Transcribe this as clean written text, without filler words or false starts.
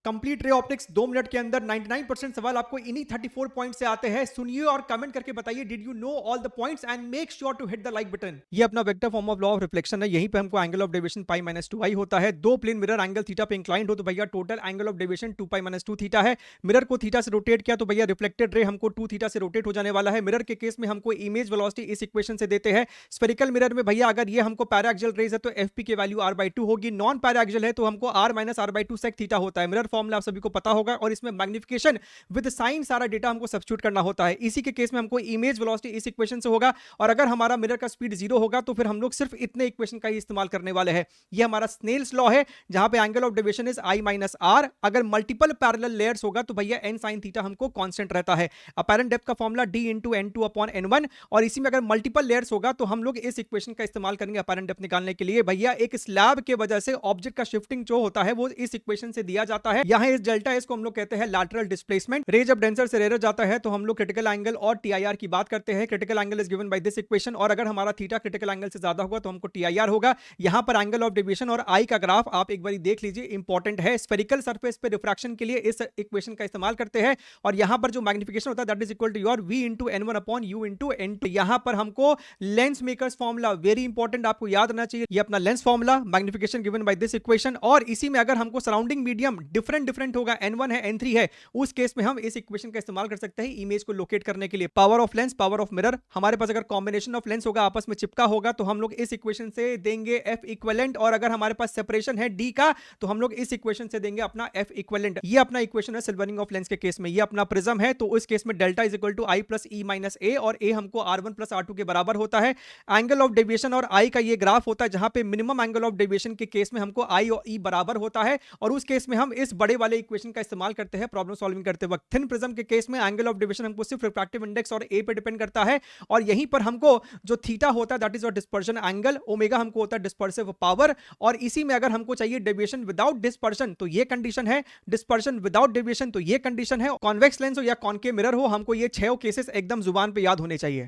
Complete ray optics 2 minute के अंदर 99% सवाल आपको इन्हीं 34 पॉइंट से आते हैं। सुनिए और कमेंट करके बताइए did you know all the points and make sure to hit the like button. ये अपना vector form of law of reflection है। यहीं पे हमको angle of deviation pi minus 2 i होता है। दो प्लेन मिरर एंगल थीटा पे इंक्लाइंड हो तो भैया total angle of deviation 2 pi minus 2 theta है। मिरर को थीटा से रोटेट किया तो भैया रिफ्लेक्टेड रे हमको 2 थीटा से रोटेट हो जाने वाला है। मिरर के केस में हमको इमेज वेलोसिटी इस इक्वेशन से देते हैं। स्फेरिकल मिरर में भैया अगर ये हमको पैराएक्सियल रेज है तो एफपी की वैल्यू r/2 होगी। नॉन पैराएक्सियल है तो हमको r minus r/2 sec theta होता है। मिरर फॉर्मूला आप सभी को पता होगा और इसमें मैग्निफिकेशन विद साइन सारा डेटा हमको सब्स्टिट्यूट करना होता है। इसी के केस में हमको इमेज वेलोसिटी इस इक्वेशन से होगा और अगर हमारा मिरर का स्पीड 0 होगा तो फिर हम लोग सिर्फ इतने इक्वेशन का ही इस्तेमाल करने वाले हैं। ये हमारा स्नेल्स लॉ है जहां पे angle of deviation is i minus r। अगर मल्टीपल पैरेलल लेयर्स होगा तो भैया n sin थीटा हमको कांस्टेंट रहता है। अपैरेंट डेप्थ का formula d into n2 upon n1 और इसी में अगर मल्टीपल लेयर्स होगा तो हम लोग इस इक्वेशन का इस्तेमाल करेंगे अपैरेंट डेप्थ निकालने के लिए। भैया एक स्लैब के वजह से ऑब्जेक्ट का शिफ्टिंग जो होता है वो इस इक्वेशन से दिया जाता है। यहां इस डेल्टा एस को हम लोग कहते हैं लैटरल डिस्प्लेसमेंट। रे जब डेंसर से रेयर जाता है तो हम लोग क्रिटिकल एंगल और टीआईआर की बात करते हैं। Critical angle is given by this equation और अगर हमारा थीटा क्रिटिकल एंगल से ज्यादा होगा तो हमको टीआईआर होगा। यहां पर एंगल ऑफ डेविएशन और आई का ग्राफ आप एक बार देख लीजिए, इंपॉर्टेंट है। स्फेरिकल सरफेस पे रिफ्रैक्शन के लिए इस इक्वेशन का इस्तेमाल करते हैं और यहां पर जो मैग्निफिकेशन होता है that is equal to your v into n1 upon u into n2। यहां पर हमको lens makers formula very important आपको याद रहना चाहिए। ये अपना lens formula magnification given by this equation और इसी में अगर हमको सराउंडिंग मीडियम डिफरेंट होगा, n1 है n3 है, उस केस में हम इस इक्वेशन का इस्तेमाल कर सकते हैं इमेज को लोकेट करने के लिए। Power of lens, power of mirror, हमारे पास अगर कॉम्बिनेशन ऑफ लेंस होगा आपस में चिपका होगा तो हम लोग इस इक्वेशन से देंगे F इक्विवेलेंट और अगर हमारे पास सेपरेशन है D का तो हम लोग इस इक्वेशन से देंगे अपना F इक्विवेलेंट। ये अपना इक्वेशन है सिल्वरिंग ऑफ लेंस के केस में। ये अपना प्रिज्म है तो इस केस में delta is equal to I plus E minus A और A हमको R1 प्लस R2 के बराबर होता है। एंगल ऑफ डेविएशन और I का ये ग्राफ होता है जहां पे मिनिमम एंगल ऑफ डेविएशन के केस में हमको I और E बराबर होता है और उस केस में हम इस बड़े वाले इक्वेशन का इस्तेमाल करते हैं प्रॉब्लम सॉल्विंग करते वक्त। थिन प्रिज्म के केस में एंगल ऑफ डेविएशन हमको सिर्फ रिफ्रैक्टिव इंडेक्स और A पे डिपेंड करता है और यहीं पर हमको जो थीटा होता है that is your dispersion angle, omega हमको होता है डिस्पर्सिव पावर और इसी में अगर हमको चाहिए डेविएशन विदाउट डिस्पर्शन तो ये कंडीशन है, डिस्पर्शन विदाउट डेविएशन तो ये कंडीशन है। कॉन्वेक्स लेंस हो या कॉनकेव मिरर हो, हमको ये 6 केसेस एकदम जुबान पे याद होने चाहिए।